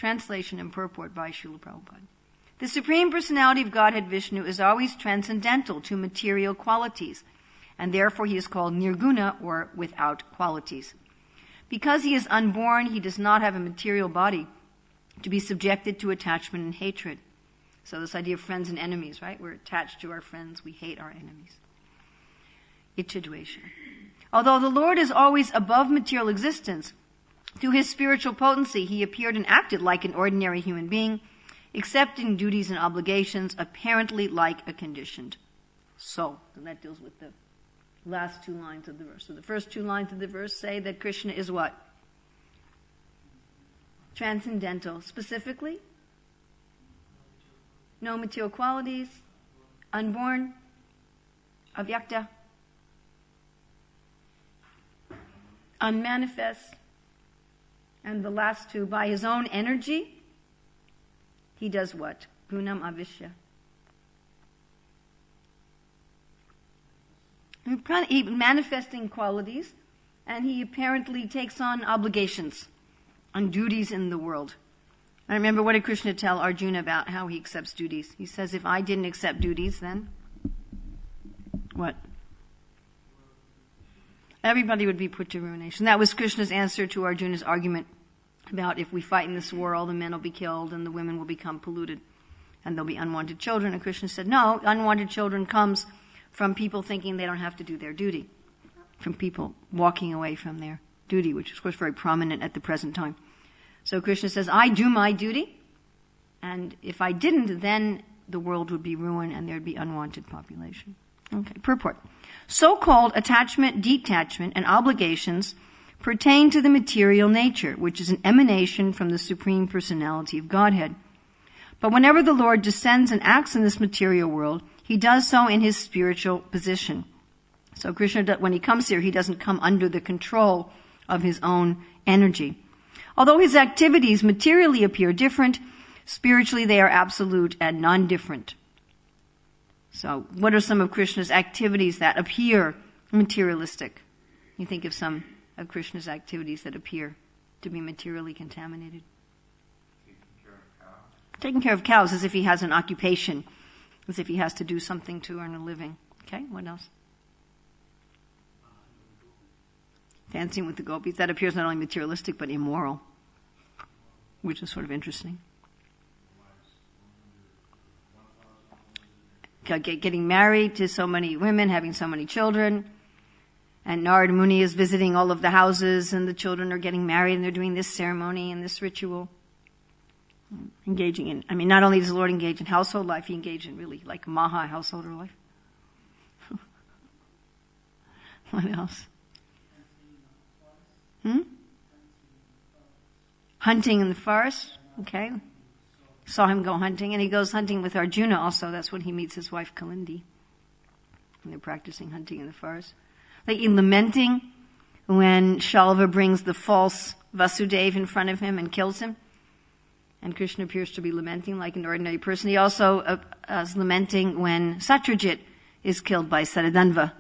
translation and purport by Srila Prabhupada. The Supreme Personality of Godhead Vishnu is always transcendental to material qualities, and therefore he is called nirguna, or without qualities. Because he is unborn, he does not have a material body to be subjected to attachment and hatred. So this idea of friends and enemies, right? We're attached to our friends, we hate our enemies. Ichadvesha. Although the Lord is always above material existence, through his spiritual potency, he appeared and acted like an ordinary human being, accepting duties and obligations apparently like a conditioned soul. And that deals with the last two lines of the verse. So the first two lines of the verse say that Krishna is what? Transcendental. Specifically? No material qualities, unborn, avyakta, unmanifest, and the last two, by his own energy, he does what? Gunam avishya. He manifesting qualities, and he apparently takes on obligations, on duties in the world. I remember, what did Krishna tell Arjuna about how he accepts duties? He says, if I didn't accept duties, then what? Everybody would be put to ruination. That was Krishna's answer to Arjuna's argument about if we fight in this war, all the men will be killed and the women will become polluted and there'll be unwanted children. And Krishna said, no, unwanted children comes from people thinking they don't have to do their duty, from people walking away from their duty, which is, of course, very prominent at the present time. So Krishna says, I do my duty, and if I didn't, then the world would be ruined and there'd be unwanted population. Okay, purport. So-called attachment, detachment, and obligations pertain to the material nature, which is an emanation from the Supreme Personality of Godhead. But whenever the Lord descends and acts in this material world, he does so in his spiritual position. So Krishna, when he comes here, he doesn't come under the control of his own energy. Although his activities materially appear different, spiritually they are absolute and non-different. So what are some of Krishna's activities that appear materialistic? You think of some of Krishna's activities that appear to be materially contaminated. Taking care of cows, as if he has an occupation, as if he has to do something to earn a living. Okay, what else? Dancing with the gopis. That appears not only materialistic but immoral, which is sort of interesting. Getting married to so many women, having so many children. And Narada Muni is visiting all of the houses, and the children are getting married, and they're doing this ceremony and this ritual. Engaging in, not only does the Lord engage in household life, he engaged in really like Maha householder life. What else? Hunting in the forest. Okay. Saw him go hunting, and he goes hunting with Arjuna also. That's when he meets his wife Kalindi. And they're practicing hunting in the forest. Like in lamenting when Shalva brings the false Vasudeva in front of him and kills him. And Krishna appears to be lamenting like an ordinary person. He also is lamenting when Satyajit is killed by Saradanva.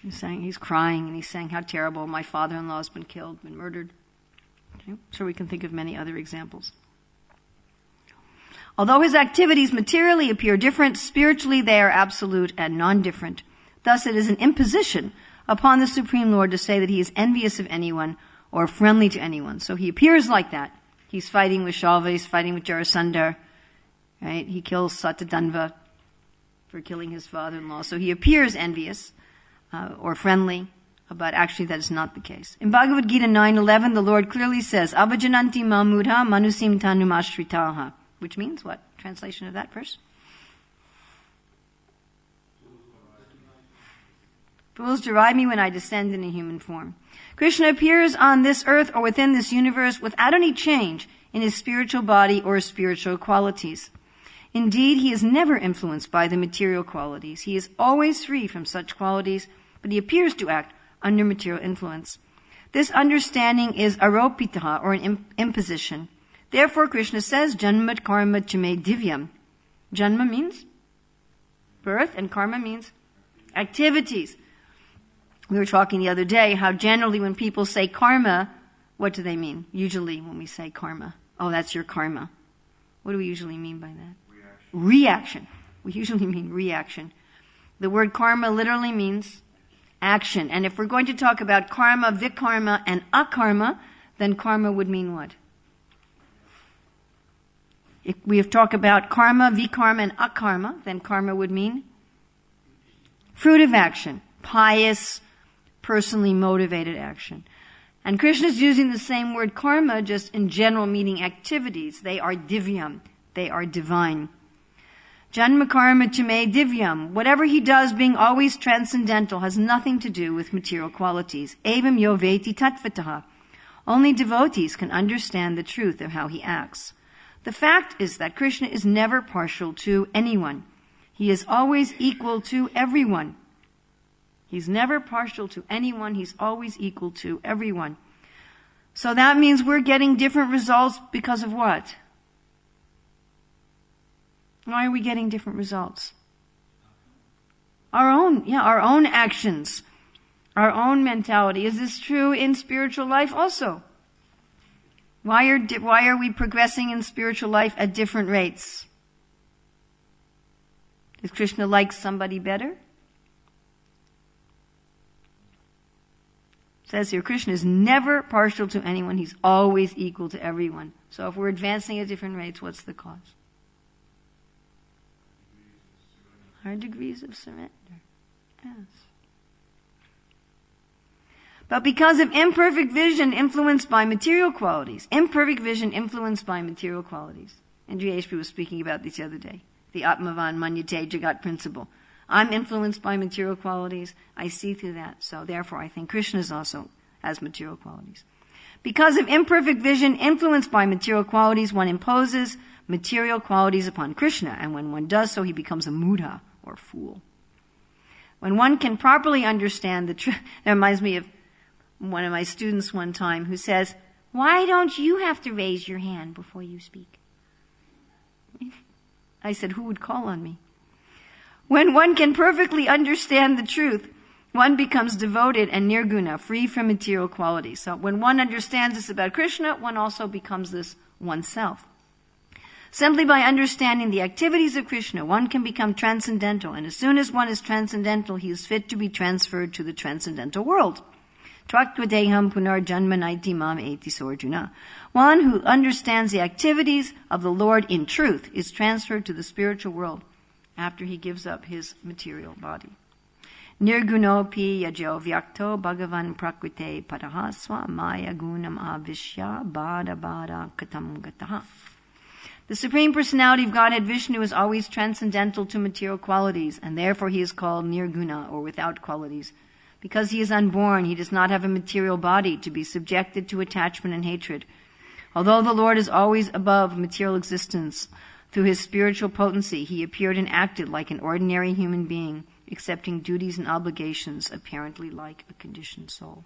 He's crying and he's saying how terrible, my father-in-law has been killed, been murdered. Okay? So we can think of many other examples. Although his activities materially appear different, spiritually they are absolute and non-different. Thus it is an imposition upon the Supreme Lord to say that he is envious of anyone or friendly to anyone. So he appears like that. He's fighting with Shalva, he's fighting with Jarasandha, right? He kills Satadanva for killing his father-in-law. So he appears envious or friendly, but actually that is not the case. In Bhagavad Gita 9:11, the Lord clearly says, Avajananti mamudha manusim tanum ashritaha, which means what? Translation of that verse? Fools deride me when I descend in a human form. Krishna appears on this earth or within this universe without any change in his spiritual body or spiritual qualities. Indeed, he is never influenced by the material qualities. He is always free from such qualities, but he appears to act under material influence. This understanding is aropita, or an imposition. Therefore, Krishna says, Janmat karma chame divyam. Janma means birth, and karma means activities. We were talking the other day how generally when people say karma, What do they mean? Usually when we say karma. Oh, that's your karma. What do we usually mean by that? Reaction. We usually mean reaction. The word karma literally means action. And if we're going to talk about karma, vikarma, and akarma, then karma would mean what? If we have talked about karma, vikarma, and akarma, then karma would mean fruit of action, pious, personally motivated action. And Krishna is using the same word karma just in general meaning activities. They are divyam. They are divine. Janma karma chame divyam. Whatever he does being always transcendental has nothing to do with material qualities. Evam yo veti tattvataha. Only devotees can understand the truth of how he acts. The fact is that Krishna is never partial to anyone. He is always equal to everyone. He's never partial to anyone. He's always equal to everyone. So that means we're getting different results because of what? Why are we getting different results? Our own actions, our own mentality. Is this true in spiritual life also? Why are we progressing in spiritual life at different rates? Does Krishna like somebody better? It says here, Krishna is never partial to anyone. He's always equal to everyone. So if we're advancing at different rates, what's the cause? Our degrees of surrender. Yes. But because of imperfect vision influenced by material qualities, and Jayeshri was speaking about this the other day, the Atmavan Manyate Jagat principle. I'm influenced by material qualities. I see through that. So therefore, I think Krishna is also has material qualities. Because of imperfect vision influenced by material qualities, one imposes material qualities upon Krishna. And when one does so, he becomes a mudha, or fool. When one can properly understand the truth, that reminds me of one of my students one time who says, "Why don't you have to raise your hand before you speak?" I said, "Who would call on me?" When one can perfectly understand the truth, one becomes devoted and nirguna, free from material qualities. So when one understands this about Krishna, one also becomes this oneself. Simply by understanding the activities of Krishna, one can become transcendental. And as soon as one is transcendental, he is fit to be transferred to the transcendental world. Tvaktvadeham punarjanmanaiti mam eti sorjuna. One who understands the activities of the Lord in truth is transferred to the spiritual world after he gives up his material body. Nirgunopi yajo vyakto bhagavan prakrite parahasva maya gunam avishya bada bada katam gataha. The Supreme Personality of Godhead Vishnu is always transcendental to material qualities, and therefore he is called nirguna, or without qualities. Because he is unborn, he does not have a material body to be subjected to attachment and hatred. Although the Lord is always above material existence, through his spiritual potency, he appeared and acted like an ordinary human being, accepting duties and obligations apparently like a conditioned soul.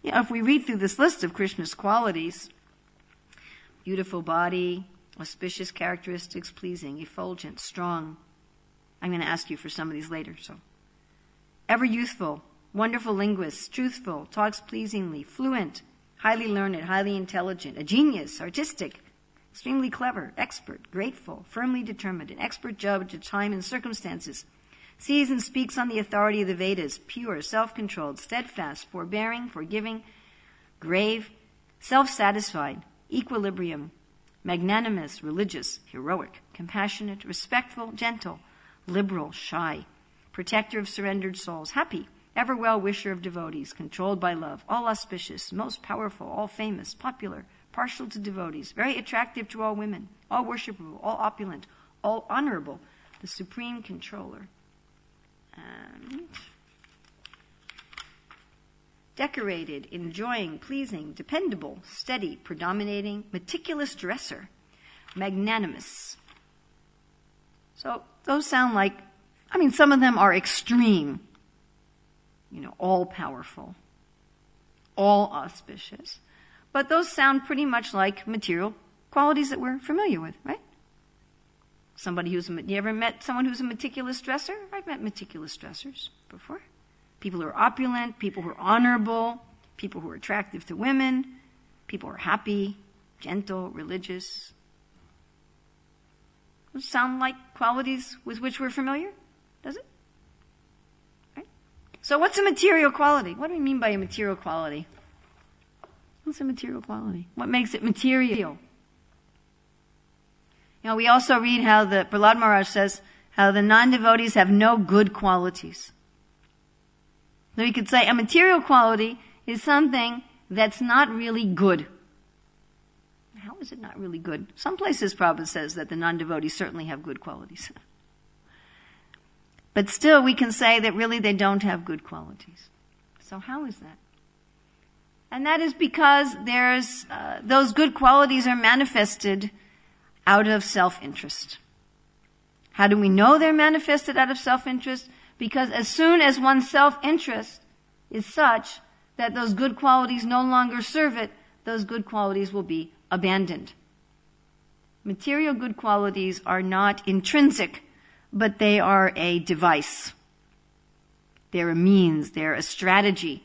If we read through this list of Krishna's qualities, beautiful body, auspicious characteristics, pleasing, effulgent, strong. I'm going to ask you for some of these later. So, ever youthful, wonderful linguist, truthful, talks pleasingly, fluent, highly learned, highly intelligent, a genius, artistic, extremely clever, expert, grateful, firmly determined, an expert judge of time and circumstances, sees and speaks on the authority of the Vedas, pure, self-controlled, steadfast, forbearing, forgiving, grave, self-satisfied, equilibrium, magnanimous, religious, heroic, compassionate, respectful, gentle, liberal, shy, protector of surrendered souls, happy, ever well-wisher of devotees, controlled by love, all auspicious, most powerful, all famous, popular, partial to devotees, very attractive to all women, all worshipable, all opulent, all honorable, the supreme controller. And decorated, enjoying, pleasing, dependable, steady, predominating, meticulous dresser, magnanimous. So those sound like, some of them are extreme, all powerful, all auspicious. But those sound pretty much like material qualities that we're familiar with, right? You ever met someone who's a meticulous dresser? I've met meticulous dressers before. People who are opulent, people who are honorable, people who are attractive to women, people who are happy, gentle, religious. Those sound like qualities with which we're familiar? Does it? Right? So what's a material quality? What do we mean by a material quality? What's a material quality? What makes it material? You know, we also read how Prahlad Maharaj says how the non-devotees have no good qualities. So we could say a material quality is something that's not really good. How is it not really good? Some places Prabhupada says that the non-devotees certainly have good qualities. But still we can say that really they don't have good qualities. So how is that? And that is because those good qualities are manifested out of self-interest. How do we know they're manifested out of self-interest? Because as soon as one's self-interest is such that those good qualities no longer serve it, those good qualities will be abandoned. Material good qualities are not intrinsic, but they are a device. They're a means, they're a strategy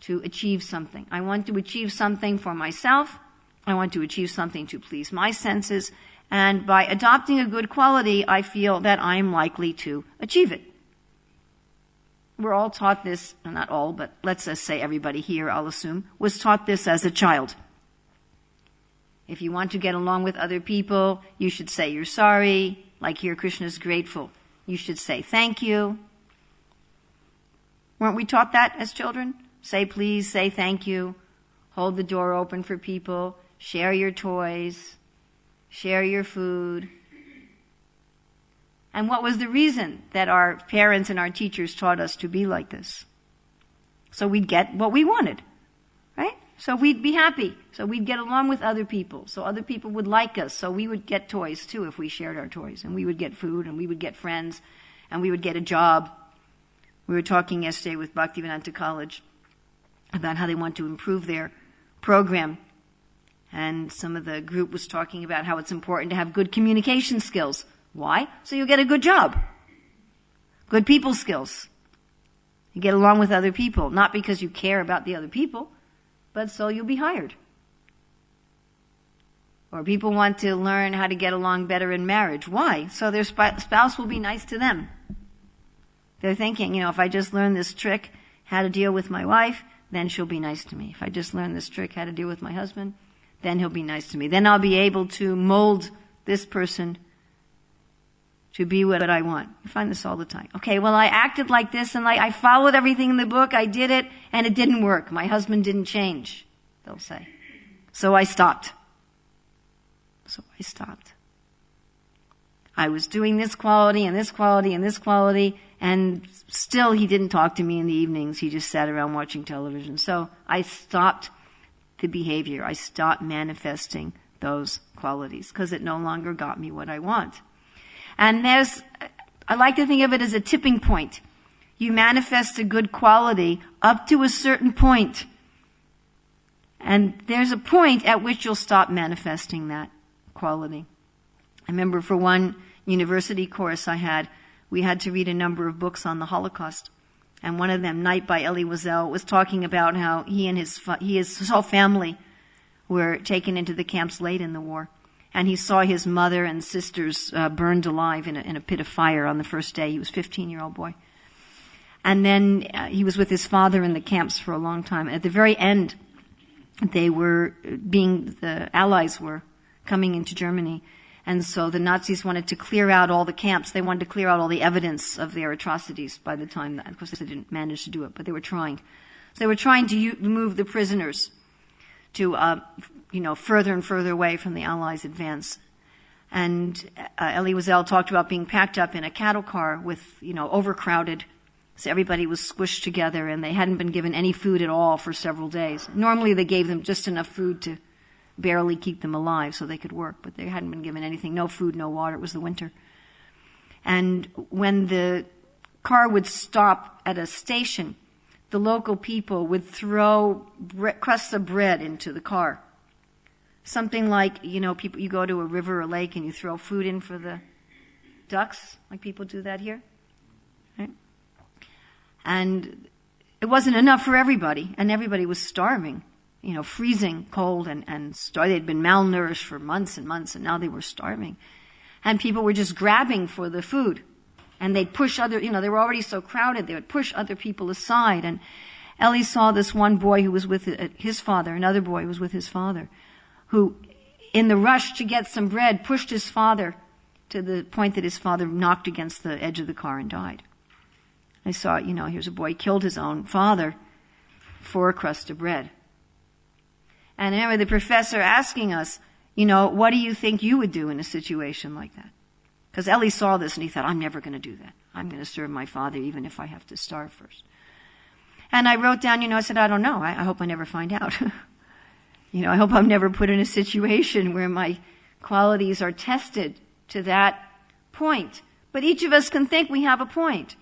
to achieve something. I want to achieve something for myself. I want to achieve something to please my senses. And by adopting a good quality, I feel that I'm likely to achieve it. We're all taught this, not all, but let's just say everybody here, I'll assume, was taught this as a child. If you want to get along with other people, you should say you're sorry. Like here, Krishna's grateful. You should say thank you. Weren't we taught that as children? Say please, say thank you. Hold the door open for people. Share your toys. Share your food. And what was the reason that our parents and our teachers taught us to be like this? So we'd get what we wanted, right? So we'd be happy. So we'd get along with other people. So other people would like us. So we would get toys too if we shared our toys. And we would get food and we would get friends and we would get a job. We were talking yesterday with Bhaktivedanta College about how they want to improve their program. And some of the group was talking about how it's important to have good communication skills. Why? So you'll get a good job. Good people skills. You get along with other people, not because you care about the other people, but so you'll be hired. Or people want to learn how to get along better in marriage. Why? So their spouse will be nice to them. They're thinking, if I just learn this trick, how to deal with my wife, then she'll be nice to me. If I just learn this trick, how to deal with my husband, then he'll be nice to me. Then I'll be able to mold this person to be what I want. You find this all the time. Okay, well, I acted like this and I followed everything in the book. I did it and it didn't work. My husband didn't change, they'll say. So I stopped. I was doing this quality and this quality and this quality, and still he didn't talk to me in the evenings. He just sat around watching television. So I stopped the behavior. I stopped manifesting those qualities because it no longer got me what I want. And I like to think of it as a tipping point. You manifest a good quality up to a certain point. And there's a point at which you'll stop manifesting that quality. I remember for one university course we had to read a number of books on the Holocaust. And one of them, Night by Elie Wiesel, was talking about how he and his whole family were taken into the camps late in the war. And he saw his mother and sisters burned alive in a pit of fire on the first day. He was a 15-year-old boy. And then he was with his father in the camps for a long time. At the very end, the Allies were coming into Germany. And so the Nazis wanted to clear out all the camps. They wanted to clear out all the evidence of their atrocities by the time that, of course, they didn't manage to do it, but they were trying. So they were trying to move the prisoners to, further and further away from the Allies' advance. And Elie Wiesel talked about being packed up in a cattle car with, overcrowded. So everybody was squished together and they hadn't been given any food at all for several days. Normally they gave them just enough food to barely keep them alive so they could work, but they hadn't been given anything. No food, no water. It was the winter. And when the car would stop at a station, the local people would throw crusts of bread into the car. Something like, people, you go to a river or lake and you throw food in for the ducks, like people do that here. Right? And it wasn't enough for everybody, and everybody was starving, freezing cold, and they'd been malnourished for months and months, and now they were starving. And people were just grabbing for the food. And they'd push they were already so crowded, they would push other people aside. And Ellie saw this one boy who was with his father, another boy who was with his father, who, in the rush to get some bread, pushed his father to the point that his father knocked against the edge of the car and died. I saw, here's a boy killed his own father for a crust of bread. And I remember the professor asking us, what do you think you would do in a situation like that? Because Ellie saw this and he thought, I'm never going to do that. I'm going to serve my father even if I have to starve first. And I wrote down, I said, I don't know. I hope I never find out. I hope I'm never put in a situation where my qualities are tested to that point. But each of us can think we have a point.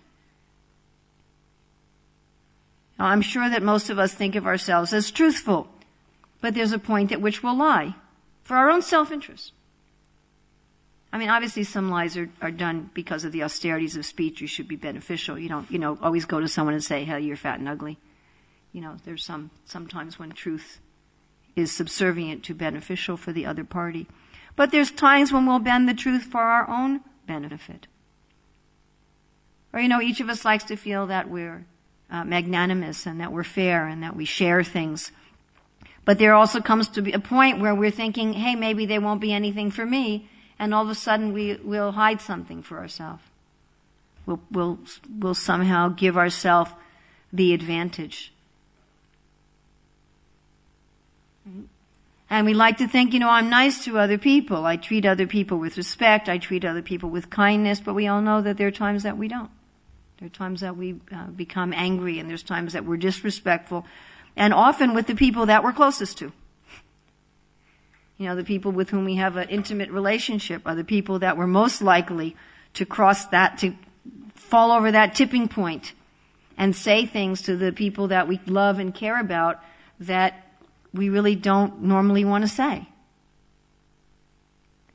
Now, I'm sure that most of us think of ourselves as truthful, but there's a point at which we'll lie for our own self-interest. I mean, obviously some lies are done because of the austerities of speech. You should be beneficial. You don't, always go to someone and say, hey, you're fat and ugly. There's sometimes when truth is subservient to beneficial for the other party. But there's times when we'll bend the truth for our own benefit. Or, each of us likes to feel that we're magnanimous and that we're fair and that we share things. But there also comes to be a point where we're thinking, hey, maybe there won't be anything for me. And all of a sudden we'll hide something for ourselves. We'll somehow give ourselves the advantage. And we like to think, I'm nice to other people. I treat other people with respect. I treat other people with kindness. But we all know that there are times that we don't. There are times that we become angry, and there's times that we're disrespectful. And often with the people that we're closest to. The people with whom we have an intimate relationship are the people that we're most likely to to fall over that tipping point and say things to the people that we love and care about that we really don't normally want to say.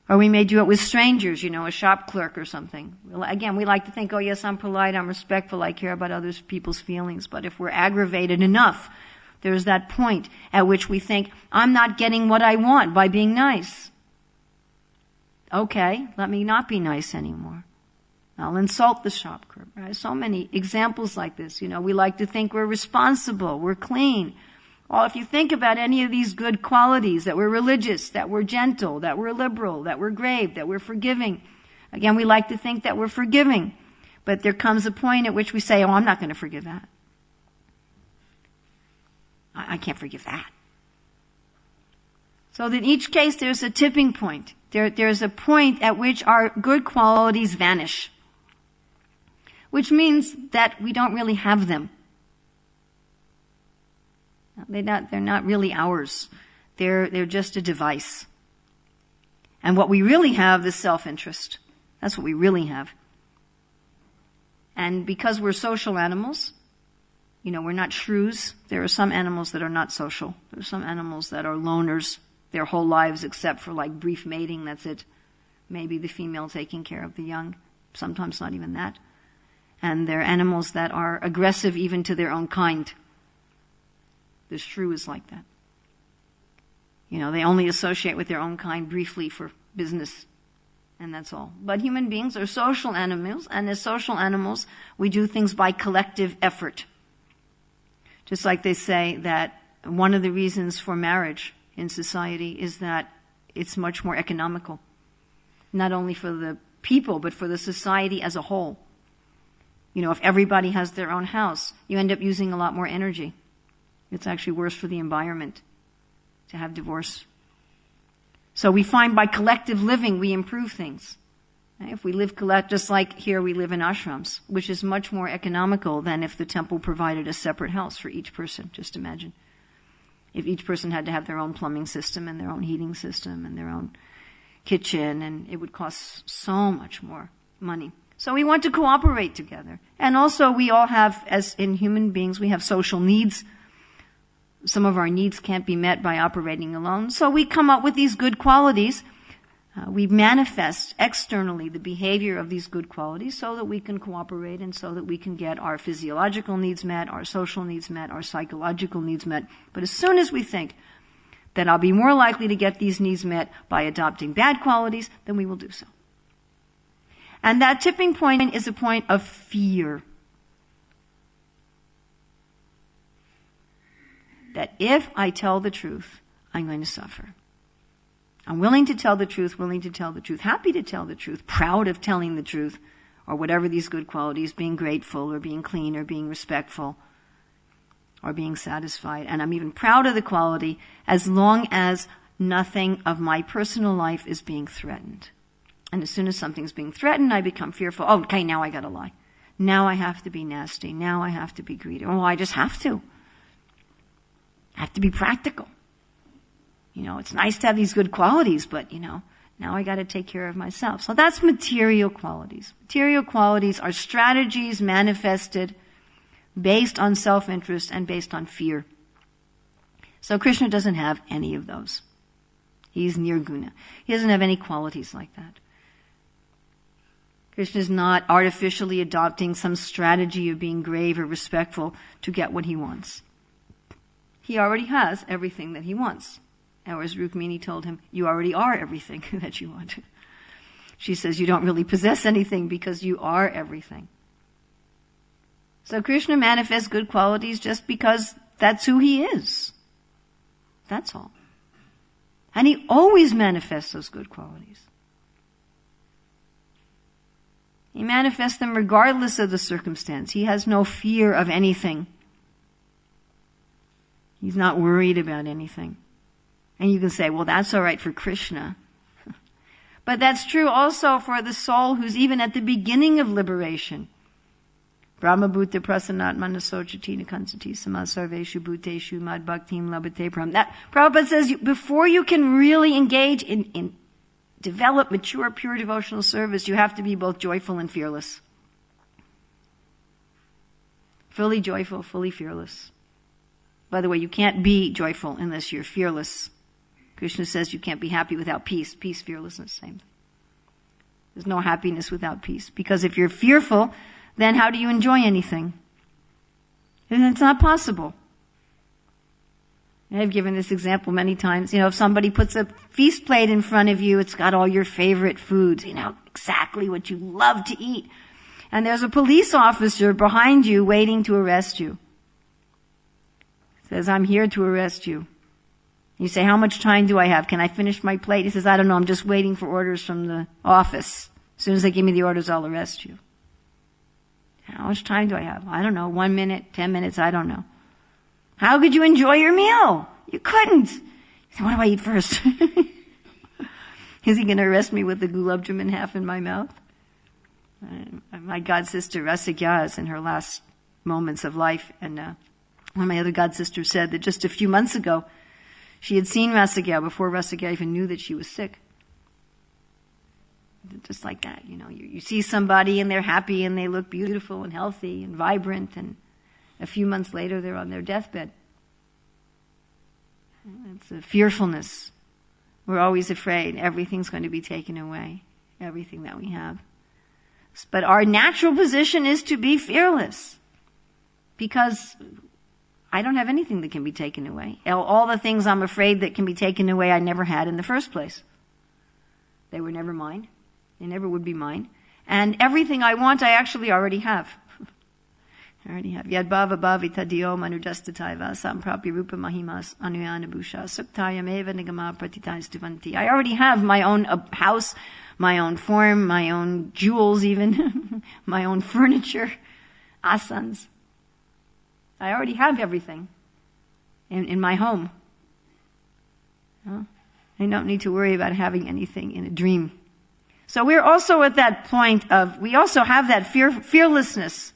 Or we may do it with strangers, a shop clerk or something. Again, we like to think, oh yes, I'm polite, I'm respectful, I care about other people's feelings. But if we're aggravated enough, there's that point at which we think, I'm not getting what I want by being nice. Okay, let me not be nice anymore. I'll insult the shop clerk. Right? So many examples like this. We like to think we're responsible, we're clean. Well, if you think about any of these good qualities, that we're religious, that we're gentle, that we're liberal, that we're grave, that we're forgiving. Again, we like to think that we're forgiving. But there comes a point at which we say, oh, I'm not going to forgive that. I can't forgive that. So that in each case there's a tipping point. There's a point at which our good qualities vanish. Which means that we don't really have them. They're not really ours. They're just a device. And what we really have is self-interest. That's what we really have. And because we're social animals, we're not shrews. There are some animals that are not social. There are some animals that are loners their whole lives except for brief mating, that's it. Maybe the female taking care of the young. Sometimes not even that. And there are animals that are aggressive even to their own kind. The shrew is like that. They only associate with their own kind briefly for business. And that's all. But human beings are social animals, and as social animals, we do things by collective effort. Just like they say that one of the reasons for marriage in society is that it's much more economical. Not only for the people, but for the society as a whole. If everybody has their own house, you end up using a lot more energy. It's actually worse for the environment to have divorce. So we find by collective living, we improve things. If we live just like here we live in ashrams, which is much more economical than if the temple provided a separate house for each person. Just imagine. If each person had to have their own plumbing system and their own heating system and their own kitchen, and it would cost so much more money. So we want to cooperate together. And also we all have, as in human beings, we have social needs. Some of our needs can't be met by operating alone. So we come up with these good qualities We manifest externally the behavior of these good qualities so that we can cooperate and so that we can get our physiological needs met, our social needs met, our psychological needs met. But as soon as we think that I'll be more likely to get these needs met by adopting bad qualities, then we will do so. And that tipping point is a point of fear. That if I tell the truth, I'm going to suffer. I'm willing to tell the truth, happy to tell the truth, proud of telling the truth, or whatever these good qualities, being grateful or being clean or being respectful or being satisfied. And I'm even proud of the quality as long as nothing of my personal life is being threatened. And as soon as something's being threatened, I become fearful. Oh, okay, now I gotta lie. Now I have to be nasty. Now I have to be greedy. Oh, I just have to. I have to be practical. It's nice to have these good qualities, but, now I got to take care of myself. So that's material qualities. Material qualities are strategies manifested based on self-interest and based on fear. So Krishna doesn't have any of those. He's nirguna. He doesn't have any qualities like that. Krishna is not artificially adopting some strategy of being grave or respectful to get what he wants. He already has everything that he wants. Or as Rukmini told him, you already are everything that you want. She says you don't really possess anything because you are everything. So Krishna manifests good qualities just because that's who he is. That's all. And he always manifests those good qualities. He manifests them regardless of the circumstance. He has no fear of anything. He's not worried about anything. And you can say, well, that's all right for Krishna. But that's true also for the soul who's even at the beginning of liberation. Brahma bhuta prasanat manasochatina kansati samasarveshu bhuteshu mad bhaktim labate pram. That Prabhupada says before you can really engage in develop mature, pure devotional service, you have to be both joyful and fearless. Fully joyful, fully fearless. By the way, you can't be joyful unless you're fearless. Krishna says you can't be happy without peace. Peace, fearlessness, same thing. There's no happiness without peace. Because if you're fearful, then how do you enjoy anything? And it's not possible. I've given this example many times. If somebody puts a feast plate in front of you, it's got all your favorite foods, exactly what you love to eat. And there's a police officer behind you waiting to arrest you. Says, I'm here to arrest you. You say, how much time do I have? Can I finish my plate? He says, I don't know. I'm just waiting for orders from the office. As soon as they give me the orders, I'll arrest you. How much time do I have? I don't know. 1 minute, 10 minutes, I don't know. How could you enjoy your meal? You couldn't. He said, what do I eat first? Is he going to arrest me with the gulab jamun half in my mouth? My god sister Rasigya is in her last moments of life, and one of my other god sisters said that just a few months ago, she had seen Rasigya before Rasigya even knew that she was sick. Just like that, you see somebody and they're happy and they look beautiful and healthy and vibrant, and a few months later they're on their deathbed. It's a fearfulness. We're always afraid everything's going to be taken away, everything that we have. But our natural position is to be fearless, because I don't have anything that can be taken away. All the things I'm afraid that can be taken away I never had in the first place. They were never mine. They never would be mine. And everything I want, I actually already have. I already have. Yad bhava bhavita diyo manudastataiva samprapya rupa mahimas anuyana bhusha suktayam eva nigama pratitais duvanti. I already have my own house, my own form, my own jewels even, my own furniture, asans. I already have everything in my home. I don't need to worry about having anything in a dream. So we're also at that point we also have that fearlessness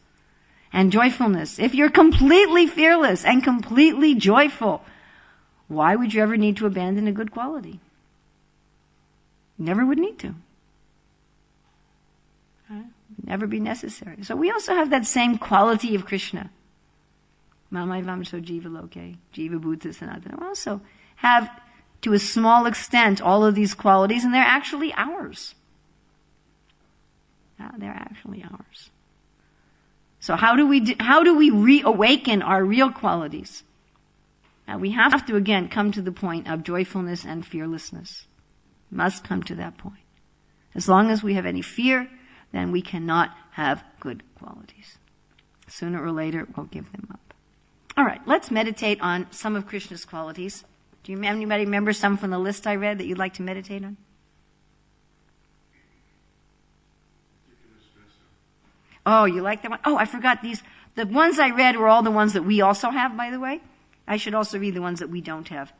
and joyfulness. If you're completely fearless and completely joyful, why would you ever need to abandon a good quality? Never would need to. Never be necessary. So we also have that same quality of Krishna. Mamai vamso jiva loke, jiva bhuta sanatana. We also have to a small extent all of these qualities, and they're actually ours. They're actually ours. So how do we reawaken our real qualities? Now we have to again come to the point of joyfulness and fearlessness. Must come to that point. As long as we have any fear, then we cannot have good qualities. Sooner or later, we'll give them up. All right, let's meditate on some of Krishna's qualities. Do you anybody remember some from the list I read that you'd like to meditate on? Oh, you like that one? Oh, I forgot these. The ones I read were all the ones that we also have, by the way. I should also read the ones that we don't have.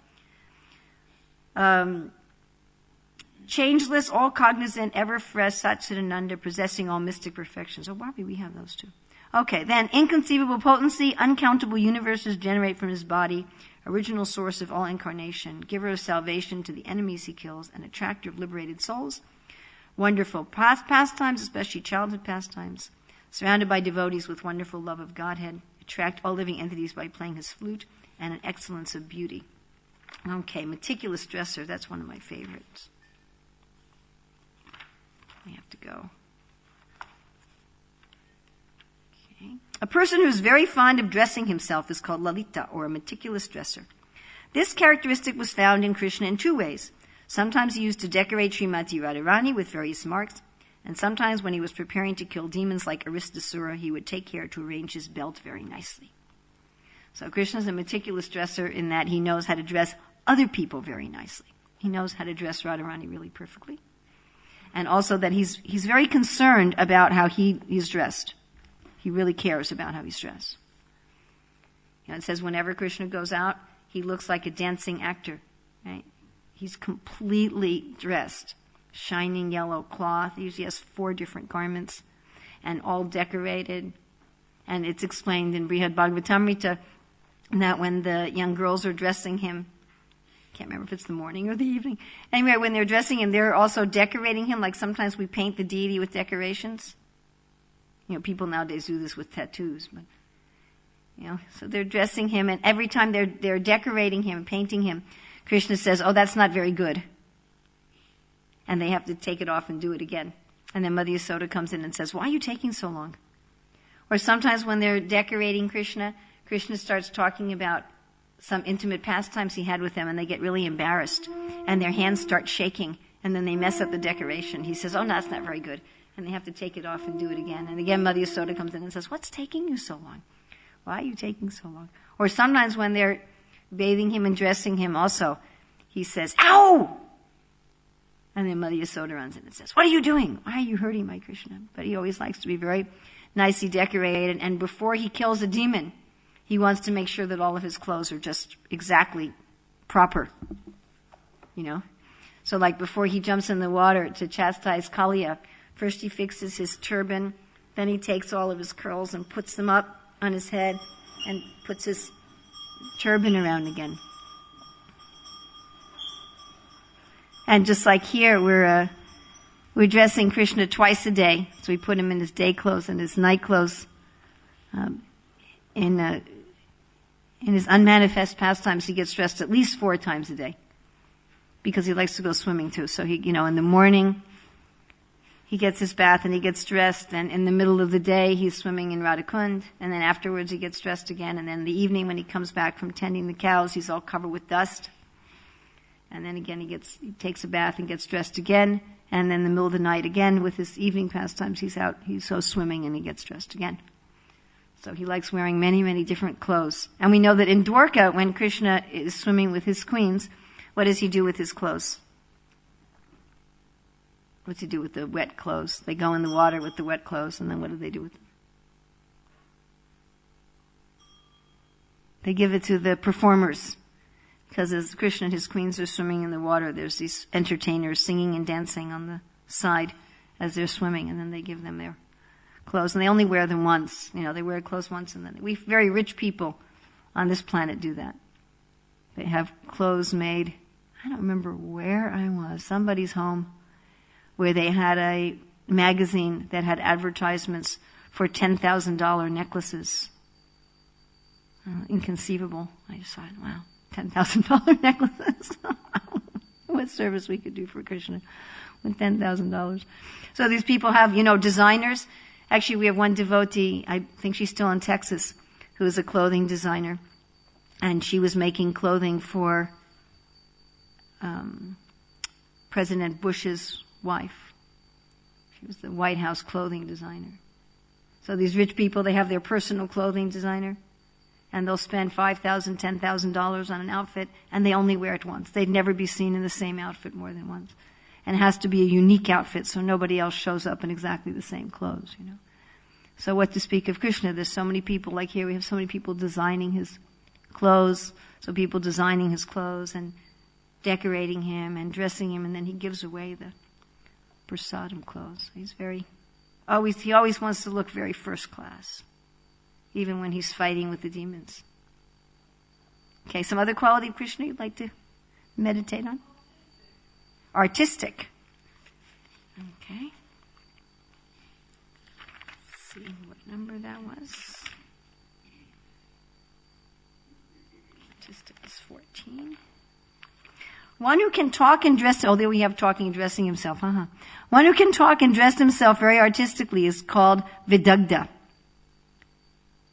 Changeless, all cognizant, ever fresh, Satchidananda, possessing all mystic perfections. Oh, Bobby, we have those too. Okay, then inconceivable potency, uncountable universes generate from his body, original source of all incarnation, giver of salvation to the enemies he kills, and attractor of liberated souls. Wonderful pastimes, especially childhood pastimes. Surrounded by devotees with wonderful love of Godhead, attract all living entities by playing his flute, and an excellence of beauty. Okay, meticulous dresser, that's one of my favorites. We have to go. Okay. A person who is very fond of dressing himself is called Lalita, or a meticulous dresser. This characteristic was found in Krishna in two ways. Sometimes he used to decorate Srimati Radharani with various marks, and sometimes when he was preparing to kill demons like Aristasura, he would take care to arrange his belt very nicely. So Krishna is a meticulous dresser in that he knows how to dress other people very nicely. He knows how to dress Radharani really perfectly. And also that he's very concerned about how he's dressed. He really cares about how he's dressed. You know, it says whenever Krishna goes out, he looks like a dancing actor, right? He's completely dressed. Shining yellow cloth. He usually has 4 different garments and all decorated. And it's explained in Brihad Bhagavatamrita that when the young girls are dressing him, can't remember if it's the morning or the evening. Anyway, when they're dressing him, they're also decorating him, like sometimes we paint the deity with decorations. You know, people nowadays do this with tattoos, but, you know, so they're dressing him, and every time they're decorating him, painting him, Krishna says, oh, that's not very good. And they have to take it off and do it again. And then Mother Yasoda comes in and says, why are you taking so long? Or sometimes when they're decorating Krishna, Krishna starts talking about some intimate pastimes he had with them, and they get really embarrassed, and their hands start shaking, and then they mess up the decoration. He says, oh, no, that's not very good. And they have to take it off and do it again. And again, Mother Yasoda comes in and says, what's taking you so long? Why are you taking so long? Or sometimes when they're bathing him and dressing him also, he says, ow! And then Mother Yasoda runs in and says, what are you doing? Why are you hurting my Krishna? But he always likes to be very nicely decorated, and before he kills a demon, he wants to make sure that all of his clothes are just exactly proper, you know. So like before he jumps in the water to chastise Kaliya, first he fixes his turban, then he takes all of his curls and puts them up on his head and puts his turban around again. And just like here, we're dressing Krishna twice a day. So we put him in his day clothes and his night clothes. In his unmanifest pastimes, he gets dressed at least 4 times a day because he likes to go swimming too. So he, in the morning, he gets his bath and he gets dressed, and in the middle of the day, he's swimming in Radhakund, and then afterwards he gets dressed again, and then in the evening when he comes back from tending the cows, he's all covered with dust. And then again, he takes a bath and gets dressed again, and then in the middle of the night again with his evening pastimes, he's so swimming and he gets dressed again. So he likes wearing many, many different clothes. And we know that in Dwarka, when Krishna is swimming with his queens, what does he do with his clothes? What's he do with the wet clothes? They go in the water with the wet clothes, and then what do they do with them? They give it to the performers. Because as Krishna and his queens are swimming in the water, there's these entertainers singing and dancing on the side as they're swimming, and then they give them their clothes. And they only wear them once. They wear clothes once, and then we very rich people on this planet do that. They have clothes made. I don't remember where I was. Somebody's home where they had a magazine that had advertisements for $10,000 necklaces. Inconceivable. I just thought, wow, $10,000 necklaces. what service we could do for Krishna with $10,000. So these people have, designers. Actually, we have one devotee, I think she's still in Texas, who is a clothing designer. And she was making clothing for President Bush's wife. She was the White House clothing designer. So these rich people, they have their personal clothing designer, and they'll spend $5,000, $10,000 on an outfit, and they only wear it once. They'd never be seen in the same outfit more than once. And it has to be a unique outfit, so nobody else shows up in exactly the same clothes, So what to speak of Krishna? There's so many people, like here we have so many people designing his clothes, so people designing his clothes and decorating him and dressing him, and then he gives away the prasadam clothes. He always wants to look very first class, even when he's fighting with the demons. Okay, some other quality of Krishna you'd like to meditate on? Artistic. Okay. Let's see what number that was. Artistic is 14. One who can talk and dress, there we have talking and dressing himself, One who can talk and dress himself very artistically is called vidagdha.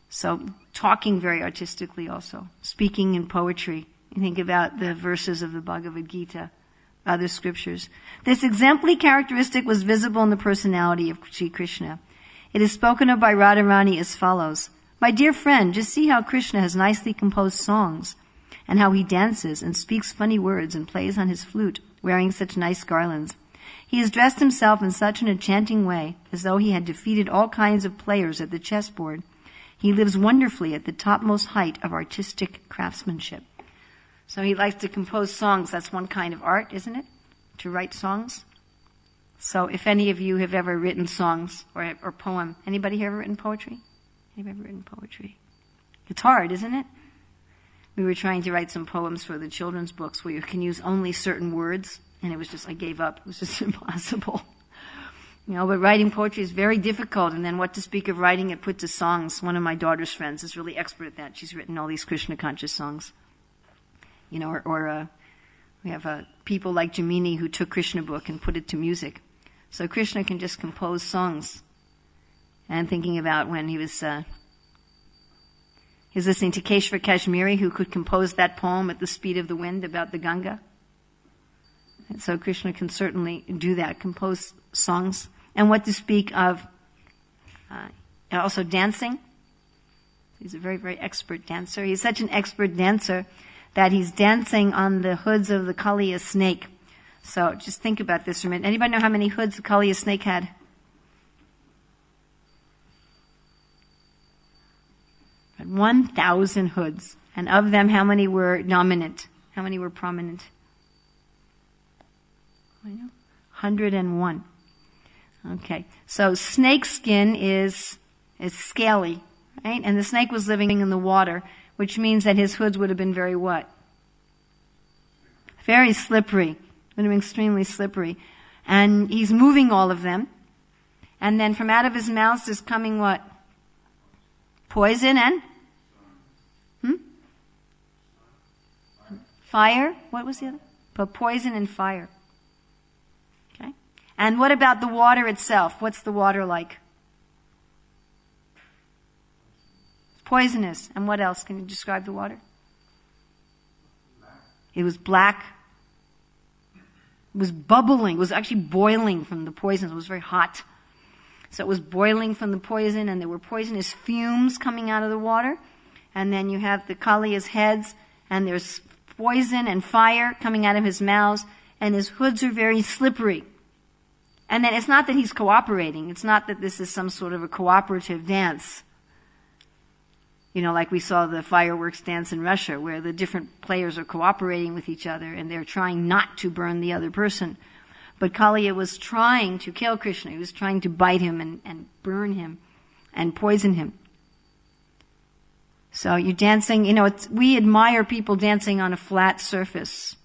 So, talking very artistically also. Speaking in poetry. You think about the verses of the Bhagavad Gita, other scriptures. This exemplary characteristic was visible in the personality of Sri Krishna. It is spoken of by Radharani as follows. My dear friend, just see how Krishna has nicely composed songs, and how he dances and speaks funny words and plays on his flute, wearing such nice garlands. He has dressed himself in such an enchanting way, as though he had defeated all kinds of players at the chessboard. He lives wonderfully at the topmost height of artistic craftsmanship. So he likes to compose songs. That's one kind of art, isn't it? To write songs. So if any of you have ever written songs or poem, anybody here ever written poetry? Anybody ever written poetry? It's hard, isn't it? We were trying to write some poems for the children's books where you can use only certain words, and it was just, I gave up. It was just impossible. But writing poetry is very difficult, and then what to speak of writing it put to songs. One of my daughter's friends is really expert at that. She's written all these Krishna conscious songs. We have people like Jamini who took Krishna book and put it to music. So Krishna can just compose songs. And thinking about when he was listening to Keshava Kashmiri, who could compose that poem at the speed of the wind about the Ganga. And so Krishna can certainly do that, compose songs. And what to speak of also dancing. He's a very, very expert dancer. He's such an expert dancer that he's dancing on the hoods of the Kaliya snake. So just think about this for a minute. Anybody know how many hoods the Kaliya snake had? 1,000 hoods. And of them, how many were dominant? How many were prominent? 101. Okay. So snake skin is scaly, right? And the snake was living in the water, which means that his hoods would have been very what? Very slippery. Would have been extremely slippery. And he's moving all of them. And then from out of his mouth is coming what? Poison and? Fire? What was the other? But poison and fire. Okay. And what about the water itself? What's the water like? Poisonous. And what else? Can you describe the water? It was black. It was bubbling. It was actually boiling from the poison. It was very hot. So it was boiling from the poison, and there were poisonous fumes coming out of the water. And then you have the Kaliya's heads, and there's poison and fire coming out of his mouths, and his hoods are very slippery. And then it's not that he's cooperating. It's not that this is some sort of a cooperative dance. Like we saw the fireworks dance in Russia, where the different players are cooperating with each other, and they're trying not to burn the other person. But Kaliya was trying to kill Krishna. He was trying to bite him and burn him and poison him. So you're dancing, we admire people dancing on a flat surface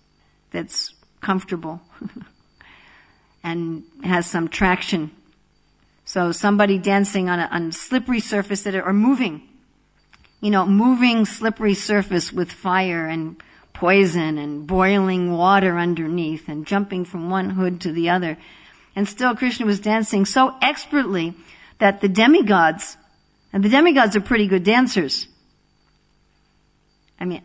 that's comfortable and has some traction. So somebody dancing on a slippery surface moving, moving slippery surface with fire and poison and boiling water underneath and jumping from one hood to the other. And still Krishna was dancing so expertly that the demigods, and the demigods are pretty good dancers. I mean,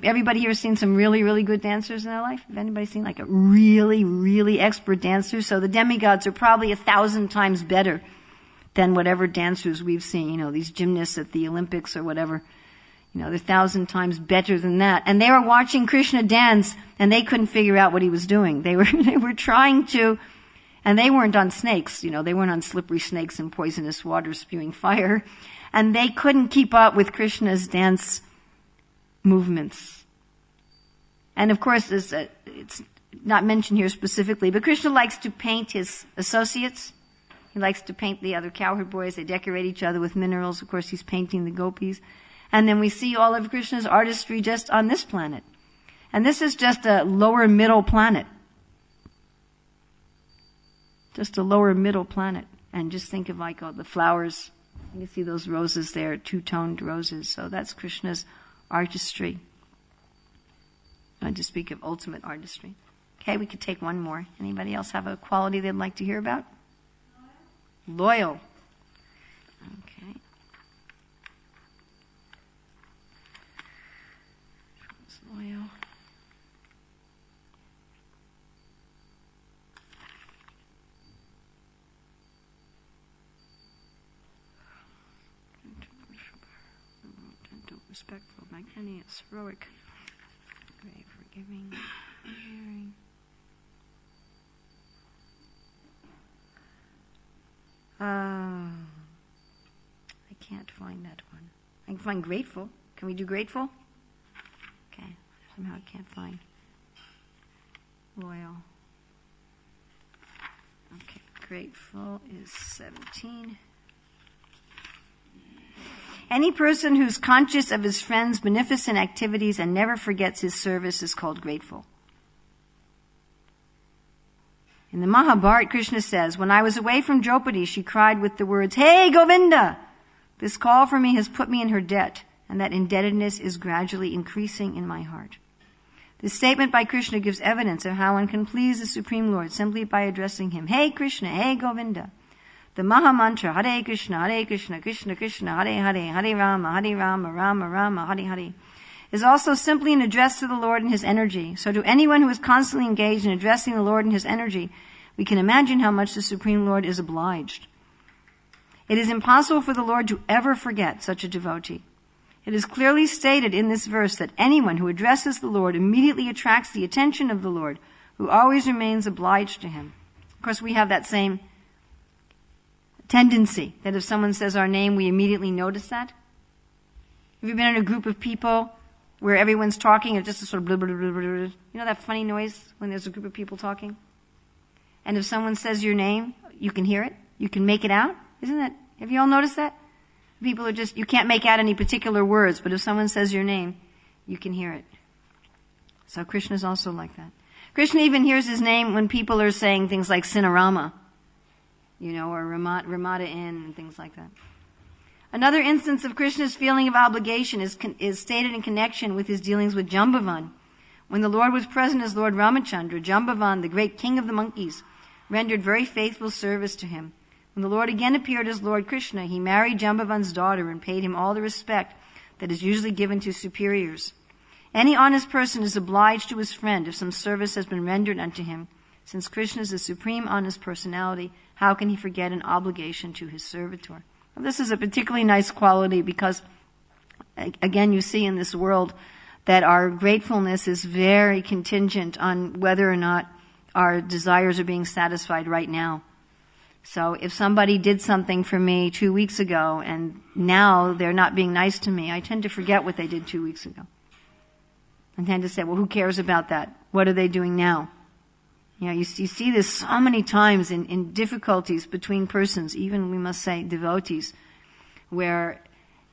everybody here has seen some really, really good dancers in their life? Have anybody seen like a really, really expert dancer? So the demigods are probably 1,000 times better than whatever dancers we've seen, these gymnasts at the Olympics or whatever. They're 1,000 times better than that. And they were watching Krishna dance and they couldn't figure out what he was doing. They were trying to, and they weren't on snakes, they weren't on slippery snakes and poisonous water spewing fire. And they couldn't keep up with Krishna's dance movements. And of course, it's not mentioned here specifically, but Krishna likes to paint his associates. He likes to paint the other cowherd boys. They decorate each other with minerals. Of course, he's painting the gopis. And then we see all of Krishna's artistry just on this planet. And this is just a lower middle planet. Just a lower middle planet. And just think of the flowers. You see those roses there, two-toned roses. So that's Krishna's artistry. To speak of ultimate artistry. Okay, we could take one more. Anybody else have a quality they'd like to hear about? Loyal. Okay. Loyal. Respectful, magnanimous, heroic, grave, forgiving, sharing. I can't find that one. I can find grateful. Can we do grateful? Okay. Somehow I can't find loyal. Okay. Grateful is 17. Any person who's conscious of his friend's beneficent activities and never forgets his service is called grateful. In the Mahabharata, Krishna says, when I was away from Draupadi, she cried with the words, "Hey, Govinda! This call for me has put me in her debt, and that indebtedness is gradually increasing in my heart." This statement by Krishna gives evidence of how one can please the Supreme Lord simply by addressing him, "Hey Krishna, hey Govinda." The Maha Mantra, Hare Krishna, Krishna Krishna, Hare Hare, Hare Rama, Rama Rama, Hare Hare, is also simply an address to the Lord in his energy. So to anyone who is constantly engaged in addressing the Lord in his energy, we can imagine how much the Supreme Lord is obliged. It is impossible for the Lord to ever forget such a devotee. It is clearly stated in this verse that anyone who addresses the Lord immediately attracts the attention of the Lord, who always remains obliged to him. Of course, we have that same tendency that if someone says our name, we immediately notice that. Have you been in a group of people where everyone's talking and just a sort of blah, blah, blah, blah, blah. You know that funny noise when there's a group of people talking? And if someone says your name, you can hear it. You can make it out. Isn't that? Have you all noticed that? People are just, you can't make out any particular words, but if someone says your name, you can hear it. So Krishna's also like that. Krishna even hears his name when people are saying things like Sinarama, or Ramada Inn and things like that. Another instance of Krishna's feeling of obligation is stated in connection with his dealings with Jambavan. When the Lord was present as Lord Ramachandra, Jambavan, the great king of the monkeys, rendered very faithful service to him. When the Lord again appeared as Lord Krishna, he married Jambavan's daughter and paid him all the respect that is usually given to superiors. Any honest person is obliged to his friend if some service has been rendered unto him. Since Krishna is the supreme honest personality, how can he forget an obligation to his servitor? Well, this is a particularly nice quality because, again, you see in this world that our gratefulness is very contingent on whether or not our desires are being satisfied right now. So if somebody did something for me 2 weeks ago and now they're not being nice to me, I tend to forget what they did 2 weeks ago. I tend to say, well, who cares about that? What are they doing now? You see this so many times in difficulties between persons, even we must say devotees, where,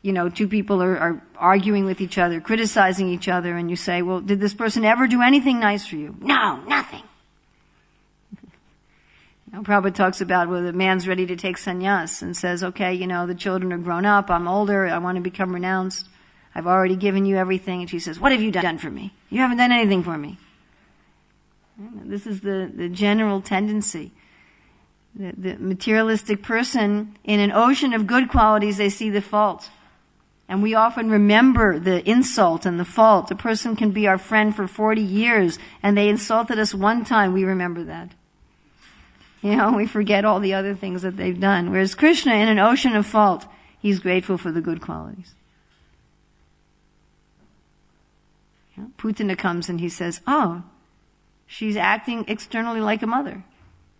two people are arguing with each other, criticizing each other, and you say, well, did this person ever do anything nice for you? No, nothing. Prabhupada talks about where the man's ready to take sannyas and says, okay, the children are grown up, I'm older, I want to become renounced. I've already given you everything. And she says, what have you done for me? You haven't done anything for me. This is the general tendency. The materialistic person, in an ocean of good qualities, they see the fault. And we often remember the insult and the fault. A person can be our friend for 40 years, and they insulted us one time. We remember that. We forget all the other things that they've done. Whereas Krishna, in an ocean of fault, he's grateful for the good qualities. Putana comes and he says, oh, she's acting externally like a mother.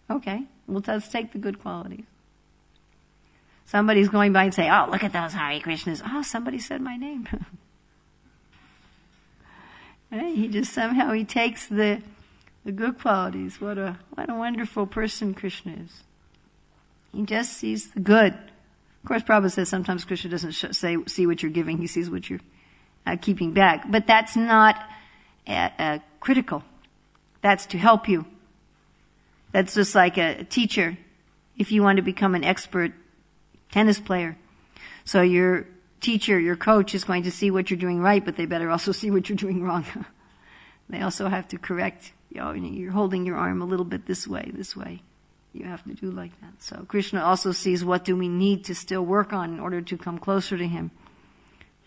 Okay, well, let's take the good qualities. Somebody's going by and say, oh, look at those Hare Krishnas. Oh, somebody said my name. He just somehow, he takes the good qualities. What a wonderful person Krishna is. He just sees the good. Of course, Prabhupada says sometimes Krishna doesn't see what you're giving. He sees what you're keeping back. But that's not critical. That's to help you. That's just like a teacher. If you want to become an expert tennis player. So your teacher, your coach is going to see what you're doing right, but they better also see what you're doing wrong. They also have to correct. You're holding your arm a little bit this way. You have to do like that. So Krishna also sees what do we need to still work on in order to come closer to him.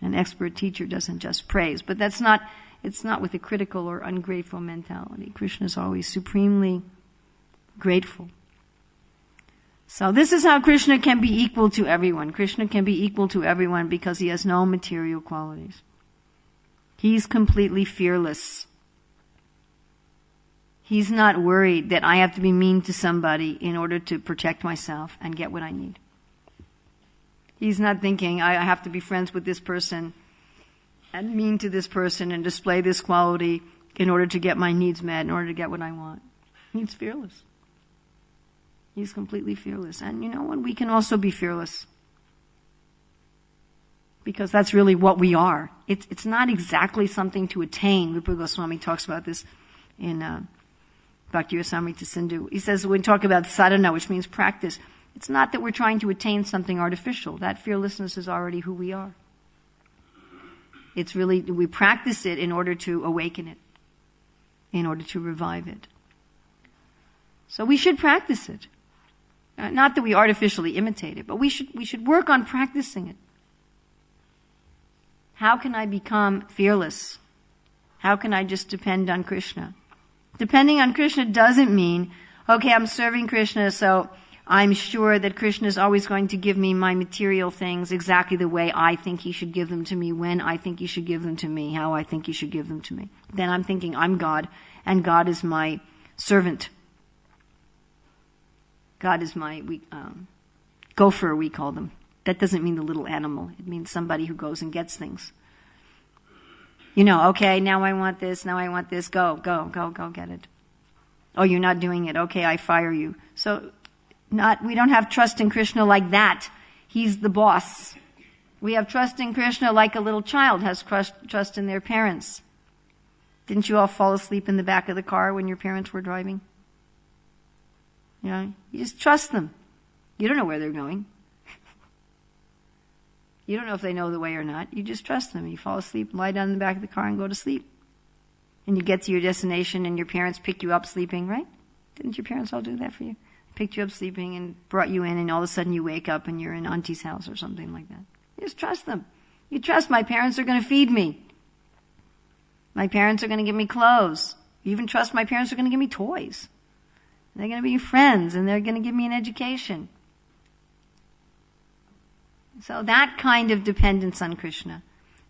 An expert teacher doesn't just praise, but it's not with a critical or ungrateful mentality. Krishna is always supremely grateful. So this is how Krishna can be equal to everyone. Krishna can be equal to everyone because he has no material qualities. He's completely fearless. He's not worried that I have to be mean to somebody in order to protect myself and get what I need. He's not thinking, I have to be friends with this person and mean to this person and display this quality in order to get my needs met, in order to get what I want. He's fearless. He's completely fearless. And you know what? We can also be fearless. Because that's really what we are. It's not exactly something to attain. Rupa Goswami talks about this in Bhakti Rasamrita Sindhu. He says when we talk about sadhana, which means practice, it's not that we're trying to attain something artificial. That fearlessness is already who we are. It's really, we practice it in order to awaken it, in order to revive it. So we should practice it. Not that we artificially imitate it, but we should work on practicing it. How can I become fearless? How can I just depend on Krishna? Depending on Krishna doesn't mean, okay, I'm serving Krishna, so I'm sure that Krishna is always going to give me my material things exactly the way I think he should give them to me, when I think he should give them to me, how I think he should give them to me. Then I'm thinking I'm God, and God is my servant. God is my gopher, we call them. That doesn't mean the little animal. It means somebody who goes and gets things. Okay, now I want this, go get it. Oh, you're not doing it. Okay, I fire you. So we don't have trust in Krishna like that. He's the boss. We have trust in Krishna like a little child has trust in their parents. Didn't you all fall asleep in the back of the car when your parents were driving? You just trust them. You don't know where they're going. You don't know if they know the way or not. You just trust them. You fall asleep, lie down in the back of the car and go to sleep. And you get to your destination and your parents pick you up sleeping, right? Didn't your parents all do that for you? Picked you up sleeping and brought you in, and all of a sudden you wake up and you're in auntie's house or something like that. You just trust them. You trust my parents are going to feed me. My parents are going to give me clothes. You even trust my parents are going to give me toys. They're going to be your friends, and they're going to give me an education. So that kind of dependence on Krishna.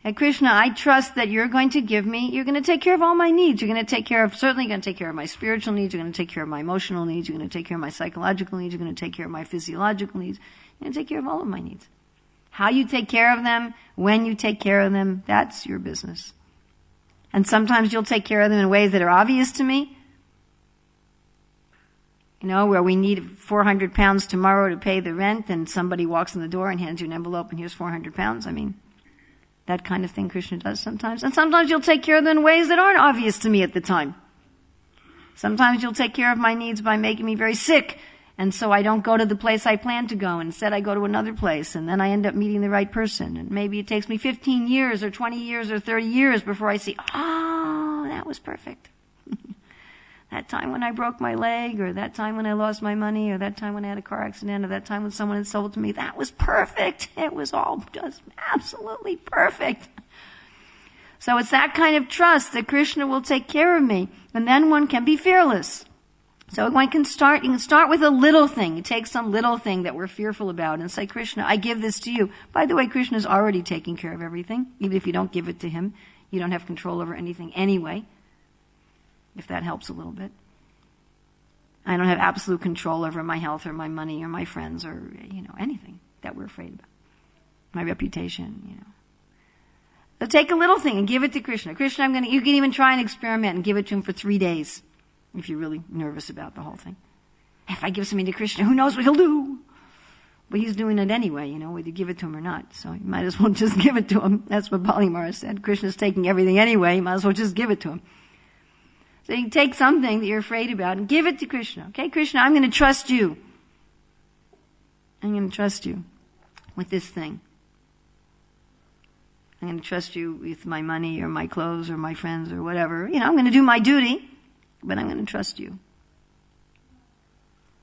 Hey, Krishna, I trust that you're going to give me, you're going to take care of all my needs. You're going to take care of, certainly going to take care of my spiritual needs. You're going to take care of my emotional needs. You're going to take care of my psychological needs. You're going to take care of my physiological needs. You're going to take care of all of my needs. How you take care of them, when you take care of them, that's your business. And sometimes you'll take care of them in ways that are obvious to me. Where we need 400 pounds tomorrow to pay the rent, and somebody walks in the door and hands you an envelope and here's 400 pounds. That kind of thing Krishna does sometimes. And sometimes you'll take care of them in ways that aren't obvious to me at the time. Sometimes you'll take care of my needs by making me very sick, And so I don't go to the place I plan to go. Instead, I go to another place, and then I end up meeting the right person. And maybe it takes me 15 years or 20 years or 30 years before I see, oh, that was perfect. That time when I broke my leg, or that time when I lost my money, or that time when I had a car accident, or that time when someone had sold to me, that was perfect. It was all just absolutely perfect. So it's that kind of trust that Krishna will take care of me. And then one can be fearless. So you can start with a little thing. You take some little thing that we're fearful about and say, Krishna, I give this to you. By the way, Krishna is already taking care of everything. Even if you don't give it to him, you don't have control over anything anyway, if that helps a little bit. I don't have absolute control over my health or my money or my friends or, anything that we're afraid about. My reputation, So take a little thing and give it to Krishna. Krishna, you can even try an experiment and give it to him for 3 days. If you're really nervous about the whole thing. If I give something to Krishna, who knows what he'll do? But he's doing it anyway, whether you give it to him or not. So you might as well just give it to him. That's what Bali Maharaj said. Krishna's taking everything anyway. You might as well just give it to him. So you can take something that you're afraid about and give it to Krishna. Okay, Krishna, I'm going to trust you. I'm going to trust you with this thing. I'm going to trust you with my money or my clothes or my friends or whatever. I'm going to do my duty. But I'm going to trust you.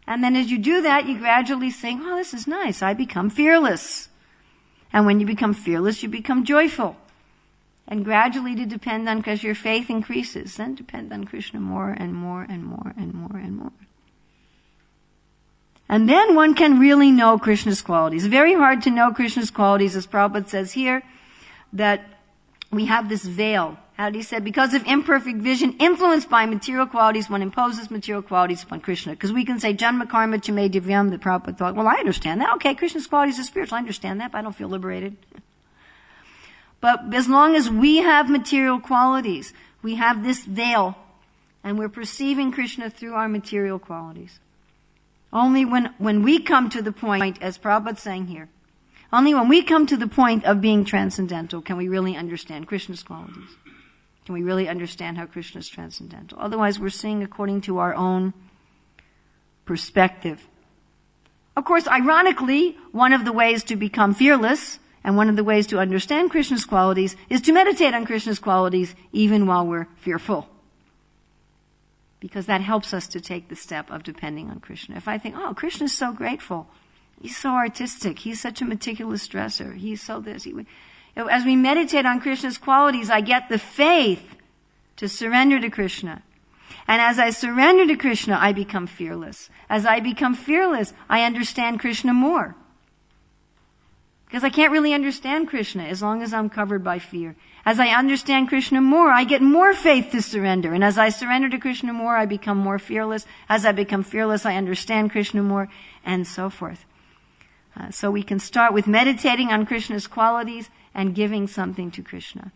And then as you do that, you gradually think, oh, this is nice. I become fearless. And when you become fearless, you become joyful. And gradually to depend on, because your faith increases, then depend on Krishna more and more and more and more and more. And then one can really know Krishna's qualities. It's very hard to know Krishna's qualities, as Prabhupada says here, that we have this veil. He said, because of imperfect vision, influenced by material qualities, one imposes material qualities upon Krishna. Because we can say, Janma karma chame divyam, the Prabhupada thought, well, I understand that. Okay, Krishna's qualities are spiritual. I understand that, but I don't feel liberated. But as long as we have material qualities, we have this veil, and we're perceiving Krishna through our material qualities. Only when we come to the point, as Prabhupada's saying here, only when we come to the point of being transcendental can we really understand Krishna's qualities. Can we really understand how Krishna is transcendental? Otherwise, we're seeing according to our own perspective. Of course, ironically, one of the ways to become fearless and one of the ways to understand Krishna's qualities is to meditate on Krishna's qualities even while we're fearful. Because that helps us to take the step of depending on Krishna. If I think, oh, Krishna's so grateful. He's so artistic. He's such a meticulous dresser. He's so this. As we meditate on Krishna's qualities, I get the faith to surrender to Krishna. And as I surrender to Krishna, I become fearless. As I become fearless, I understand Krishna more. Because I can't really understand Krishna as long as I'm covered by fear. As I understand Krishna more, I get more faith to surrender. And as I surrender to Krishna more, I become more fearless. As I become fearless, I understand Krishna more, and so forth. So we can start with meditating on Krishna's qualities and giving something to Krishna.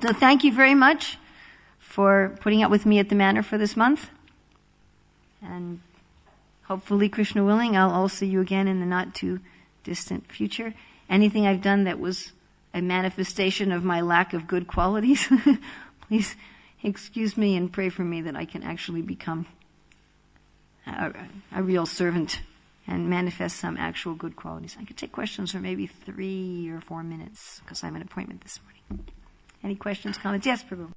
So thank you very much for putting up with me at the Manor for this month. And hopefully, Krishna willing, I'll see you again in the not too distant future. Anything I've done that was a manifestation of my lack of good qualities, please excuse me and pray for me that I can actually become a real servant and manifest some actual good qualities. I could take questions for maybe 3 or 4 minutes because I have an appointment this morning. Any questions, comments? Yes, Prabhu.